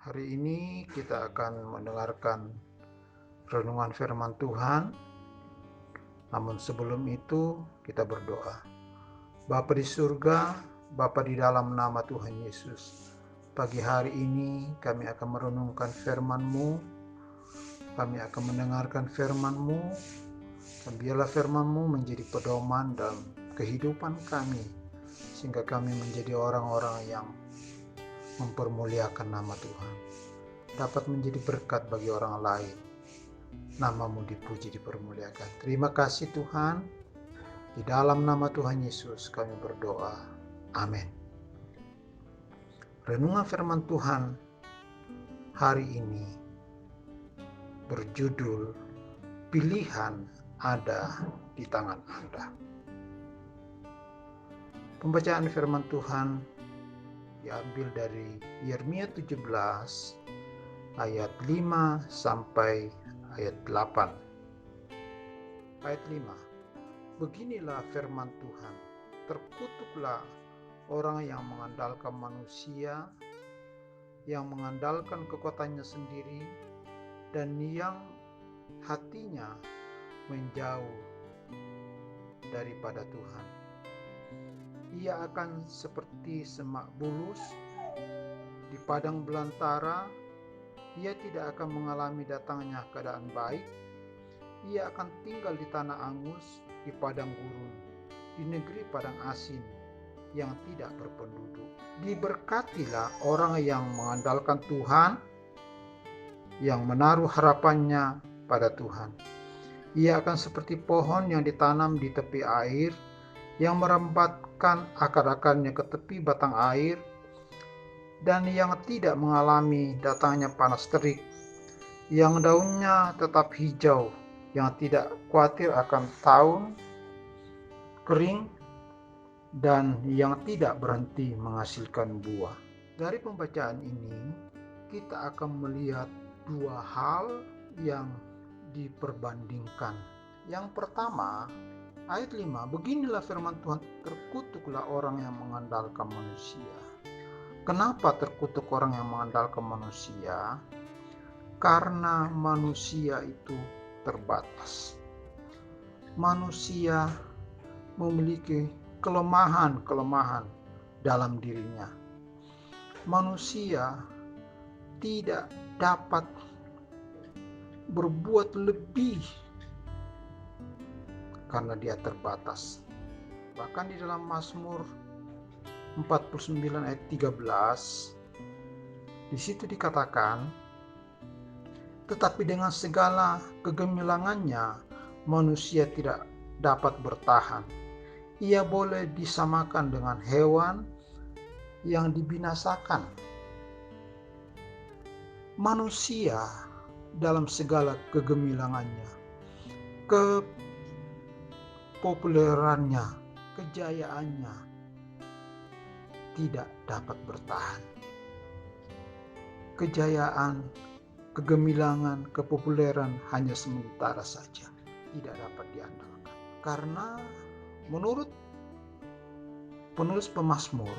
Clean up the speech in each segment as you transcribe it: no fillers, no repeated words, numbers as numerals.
Hari ini kita akan mendengarkan renungan firman Tuhan. Namun sebelum itu kita berdoa. Bapa di surga, Bapa di dalam nama Tuhan Yesus, pagi hari ini kami akan merenungkan firman-Mu, kami akan mendengarkan firman-Mu, dan biarlah firman-Mu menjadi pedoman dalam kehidupan kami, sehingga kami menjadi orang-orang yang mempermuliakan nama Tuhan, dapat menjadi berkat bagi orang lain. Nama-Mu dipuji, dipermuliakan. Terima kasih Tuhan. Di dalam nama Tuhan Yesus kami berdoa. Amin. Renungan firman Tuhan hari ini berjudul Pilihan Ada di Tangan Anda. Pembacaan firman Tuhan diambil dari Yeremia 17 ayat 5 sampai ayat 8. Ayat 5. Beginilah firman Tuhan, terkutuklah orang yang mengandalkan manusia, yang mengandalkan kekuatannya sendiri, dan yang hatinya menjauh daripada Tuhan. Ia akan seperti semak bulus di padang belantara. Ia tidak akan mengalami datangnya keadaan baik. Ia akan tinggal di tanah angus, di padang gurun, di negeri padang asin yang tidak berpenduduk. Diberkatilah orang yang mengandalkan Tuhan, yang menaruh harapannya pada Tuhan. Ia akan seperti pohon yang ditanam di tepi air, yang merambatkan akar-akarnya ke tepi batang air, dan yang tidak mengalami datangnya panas terik, yang daunnya tetap hijau, yang tidak khawatir akan tahun kering, dan yang tidak berhenti menghasilkan buah. Dari pembacaan ini, kita akan melihat dua hal yang diperbandingkan. Yang pertama, ayat 5, beginilah firman Tuhan, terkutuklah orang yang mengandalkan manusia. Kenapa terkutuk orang yang mengandalkan manusia? Karena manusia itu terbatas. Manusia memiliki kelemahan-kelemahan dalam dirinya. Manusia tidak dapat berbuat lebih karena dia terbatas. Bahkan di dalam Mazmur 49 ayat 13, di situ dikatakan, tetapi dengan segala kegemilangannya manusia tidak dapat bertahan. Ia boleh disamakan dengan hewan yang dibinasakan. Manusia dalam segala kegemilangannya, kepopulerannya, kejayaannya tidak dapat bertahan. Kejayaan, kegemilangan, kepopuleran hanya sementara saja, tidak dapat diandalkan. Karena menurut penulis pemazmur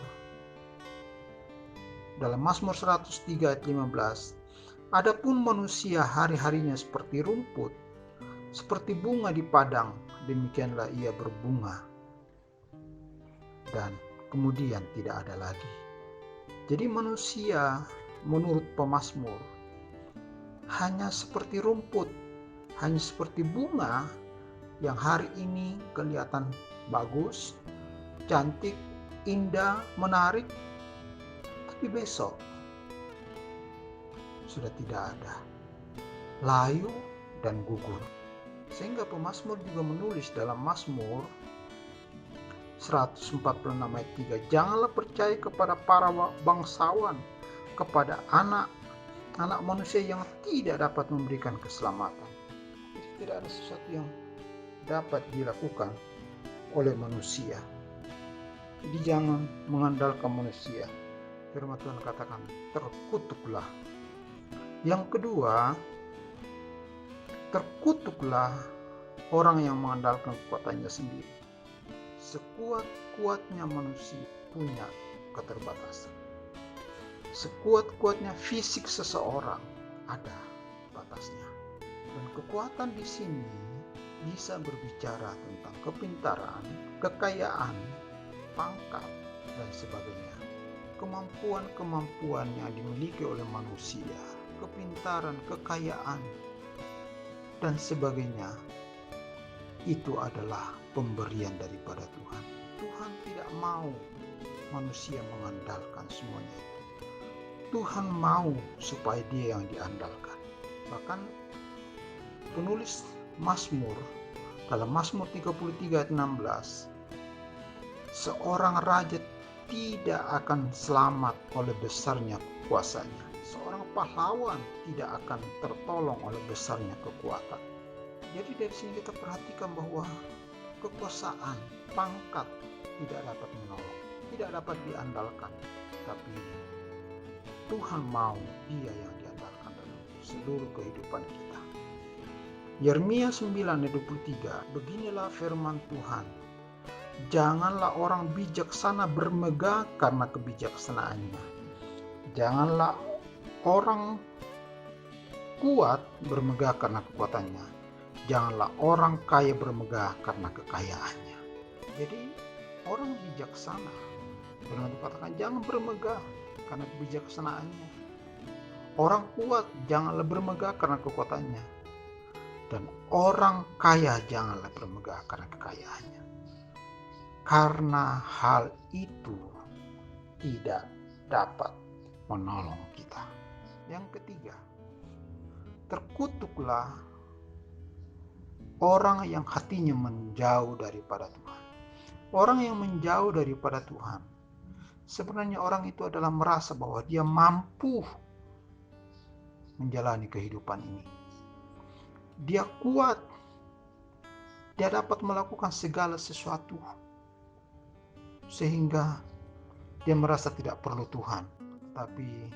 dalam Mazmur 103 ayat 15, adapun manusia hari-harinya seperti rumput, seperti bunga di padang, demikianlah ia berbunga dan kemudian tidak ada lagi. Jadi manusia menurut pemazmur hanya seperti rumput, hanya seperti bunga yang hari ini kelihatan bagus, cantik, indah, menarik, tapi besok sudah tidak ada, layu dan gugur. Sehingga pemazmur juga menulis dalam Mazmur 146 ayat 3, janganlah percaya kepada para bangsawan, kepada anak manusia yang tidak dapat memberikan keselamatan. Jadi tidak ada sesuatu yang dapat dilakukan oleh manusia. Jadi jangan mengandalkan manusia. Firman Tuhan katakan, terkutuklah. Yang kedua, terkutuklah orang yang mengandalkan kekuatannya sendiri. Sekuat-kuatnya manusia punya keterbatasan. Sekuat-kuatnya fisik seseorang ada batasnya. Dan kekuatan di sini bisa berbicara tentang kepintaran, kekayaan, pangkat, dan sebagainya. Kemampuan-kemampuan yang dimiliki oleh manusia, kepintaran, kekayaan, dan sebagainya, itu adalah pemberian daripada Tuhan. Tuhan tidak mau manusia mengandalkan semuanya itu. Tuhan mau supaya dia yang diandalkan. Bahkan penulis Mazmur dalam Mazmur 33 ayat 16, seorang raja tidak akan selamat oleh besarnya kuasanya. Seorang pahlawan tidak akan tertolong oleh besarnya kekuatan. Jadi dari sini kita perhatikan bahwa kekuasaan, pangkat tidak dapat menolong, tidak dapat diandalkan. Tapi Tuhan mau dia yang diandalkan dalam seluruh kehidupan kita. Yeremia 9 ayat 23, beginilah firman Tuhan. Janganlah orang bijaksana bermegah karena kebijaksanaannya. Janganlah orang kuat bermegah karena kekuatannya. Janganlah orang kaya bermegah karena kekayaannya. Jadi orang bijaksana, firman Tuhan katakan jangan bermegah karena kebijaksanaannya. Orang kuat janganlah bermegah karena kekuatannya. Dan orang kaya janganlah bermegah karena kekayaannya. Karena hal itu tidak dapat menolong kita. Yang ketiga, terkutuklah orang yang hatinya menjauh daripada Tuhan. Orang yang menjauh daripada Tuhan, sebenarnya orang itu adalah merasa bahwa dia mampu menjalani kehidupan ini. Dia kuat, dia dapat melakukan segala sesuatu, sehingga dia merasa tidak perlu Tuhan. Tapi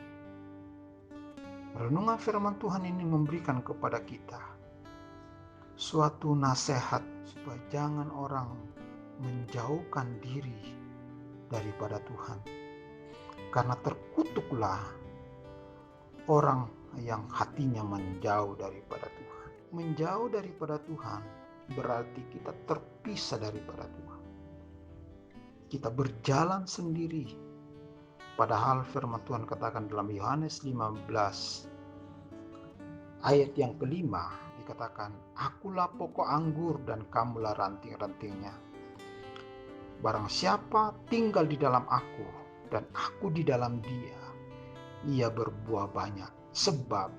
renungan firman Tuhan ini memberikan kepada kita suatu nasihat supaya jangan orang menjauhkan diri daripada Tuhan. Karena terkutuklah orang yang hatinya menjauh daripada Tuhan. Menjauh daripada Tuhan berarti kita terpisah daripada Tuhan. Kita berjalan sendiri. Padahal firman Tuhan katakan dalam Yohanes 15 ayat yang kelima, dikatakan, akulah pokok anggur dan kamulah ranting-rantingnya. Barang siapa tinggal di dalam aku dan aku di dalam dia, ia berbuah banyak. Sebab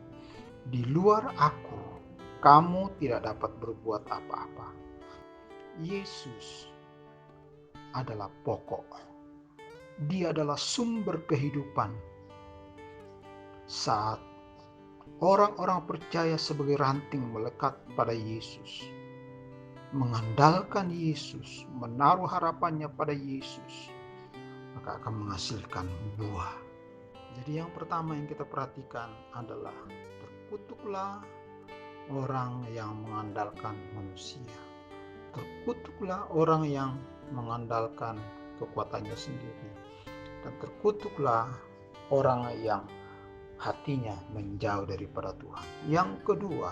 di luar aku kamu tidak dapat berbuat apa-apa. Yesus adalah pokok. Dia adalah sumber kehidupan. Saat orang-orang percaya sebagai ranting melekat pada Yesus, mengandalkan Yesus, menaruh harapannya pada Yesus, maka akan menghasilkan buah. Jadi yang pertama yang kita perhatikan adalah terkutuklah orang yang mengandalkan manusia. Terkutuklah orang yang mengandalkan kekuatannya sendiri. Dan terkutuklah orang yang hatinya menjauh daripada Tuhan. Yang kedua,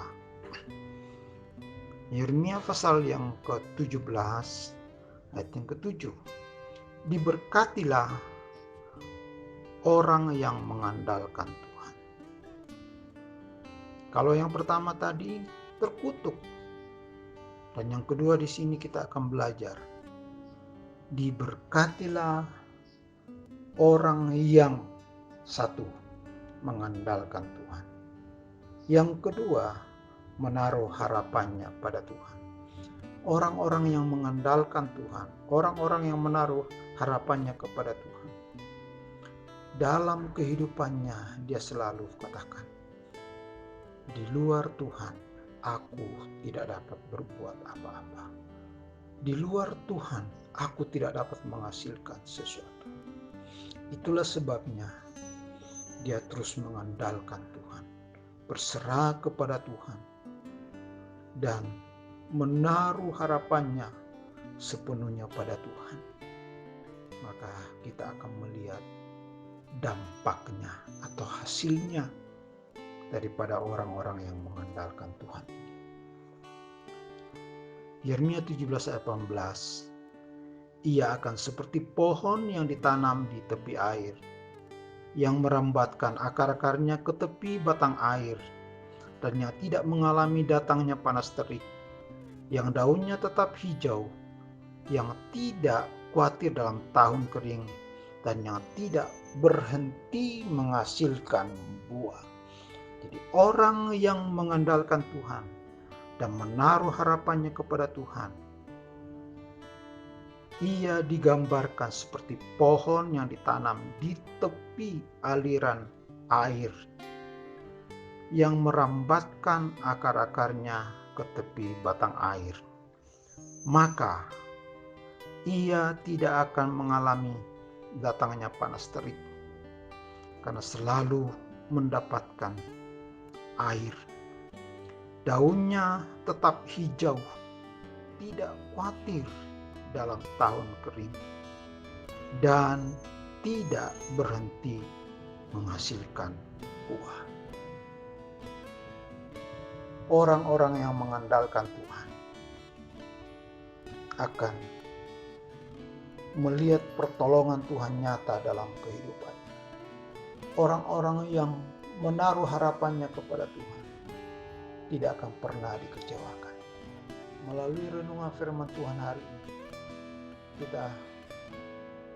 Yeremia pasal yang ke-17 ayat yang ke-7. Diberkatilah orang yang mengandalkan Tuhan. Kalau yang pertama tadi terkutuk, dan yang kedua di sini kita akan belajar. Diberkatilah orang yang satu mengandalkan Tuhan. Yang kedua menaruh harapannya pada Tuhan. Orang-orang yang mengandalkan Tuhan, orang-orang yang menaruh harapannya kepada Tuhan, dalam kehidupannya dia selalu katakan, di luar Tuhan aku tidak dapat berbuat apa-apa. Di luar Tuhan aku tidak dapat menghasilkan sesuatu. Itulah sebabnya dia terus mengandalkan Tuhan, berserah kepada Tuhan, dan menaruh harapannya sepenuhnya pada Tuhan. Maka kita akan melihat dampaknya atau hasilnya daripada orang-orang yang mengandalkan Tuhan. Yeremia 17 ayat 18, ia akan seperti pohon yang ditanam di tepi air, yang merambatkan akar-akarnya ke tepi batang air, dan yang tidak mengalami datangnya panas terik, yang daunnya tetap hijau, yang tidak khawatir dalam tahun kering, dan yang tidak berhenti menghasilkan buah. Jadi orang yang mengandalkan Tuhan dan menaruh harapannya kepada Tuhan, ia digambarkan seperti pohon yang ditanam di tepi aliran air, yang merambatkan akar-akarnya ke tepi batang air. Maka ia tidak akan mengalami datangnya panas terik, karena selalu mendapatkan air. Daunnya tetap hijau, tidak khawatir dalam tahun kering, dan tidak berhenti menghasilkan buah. Orang-orang yang mengandalkan Tuhan akan melihat pertolongan Tuhan nyata dalam kehidupan. Orang-orang yang menaruh harapannya kepada Tuhan tidak akan pernah dikecewakan. Melalui renungan firman Tuhan hari ini, kita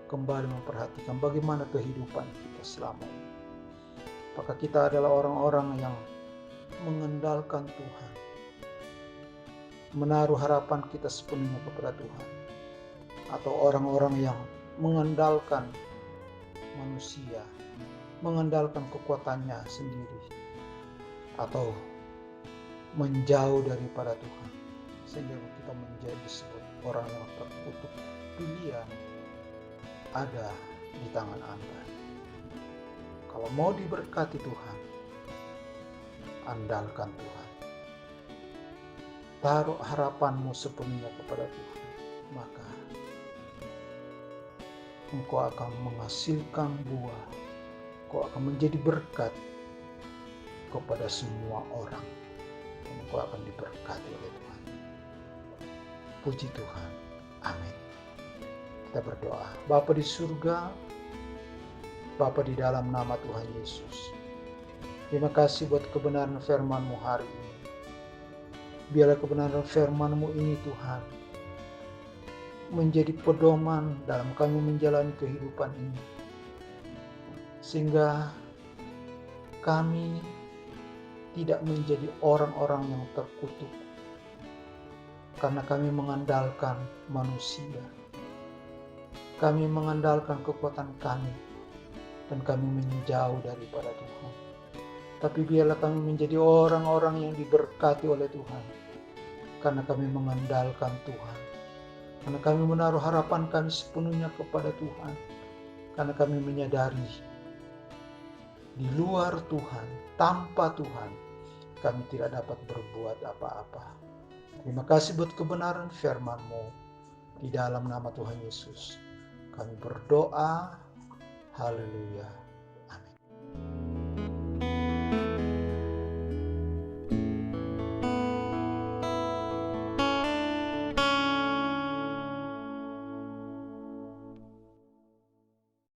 kembali memperhatikan bagaimana kehidupan kita selama ini. Apakah kita adalah orang-orang yang mengandalkan Tuhan, menaruh harapan kita sepenuhnya kepada Tuhan, atau orang-orang yang mengandalkan manusia, mengandalkan kekuatannya sendiri, atau menjauh daripada Tuhan, sehingga kita menjadi disebut orang yang terkutuk. Pilihan ada di tangan Anda. Kalau mau diberkati Tuhan, andalkan Tuhan. Taruh harapanmu sepenuhnya kepada Tuhan, maka engkau akan menghasilkan buah. Engkau akan menjadi berkat kepada semua orang. Engkau akan diberkati oleh Tuhan. Puji Tuhan. Amin. Kita berdoa. Bapa di surga, Bapa di dalam nama Tuhan Yesus, terima kasih buat kebenaran firman-Mu hari ini. Biarlah kebenaran firman-Mu ini Tuhan menjadi pedoman dalam kami menjalani kehidupan ini, sehingga kami tidak menjadi orang-orang yang terkutuk karena kami mengandalkan manusia, kami mengandalkan kekuatan kami, dan kami menjauh daripada Tuhan. Tapi biarlah kami menjadi orang-orang yang diberkati oleh Tuhan, karena kami mengandalkan Tuhan, karena kami menaruh harapan kami sepenuhnya kepada Tuhan, karena kami menyadari di luar Tuhan, tanpa Tuhan, kami tidak dapat berbuat apa-apa. Terima kasih buat kebenaran firman-Mu. Di dalam nama Tuhan Yesus, kami berdoa. Haleluya.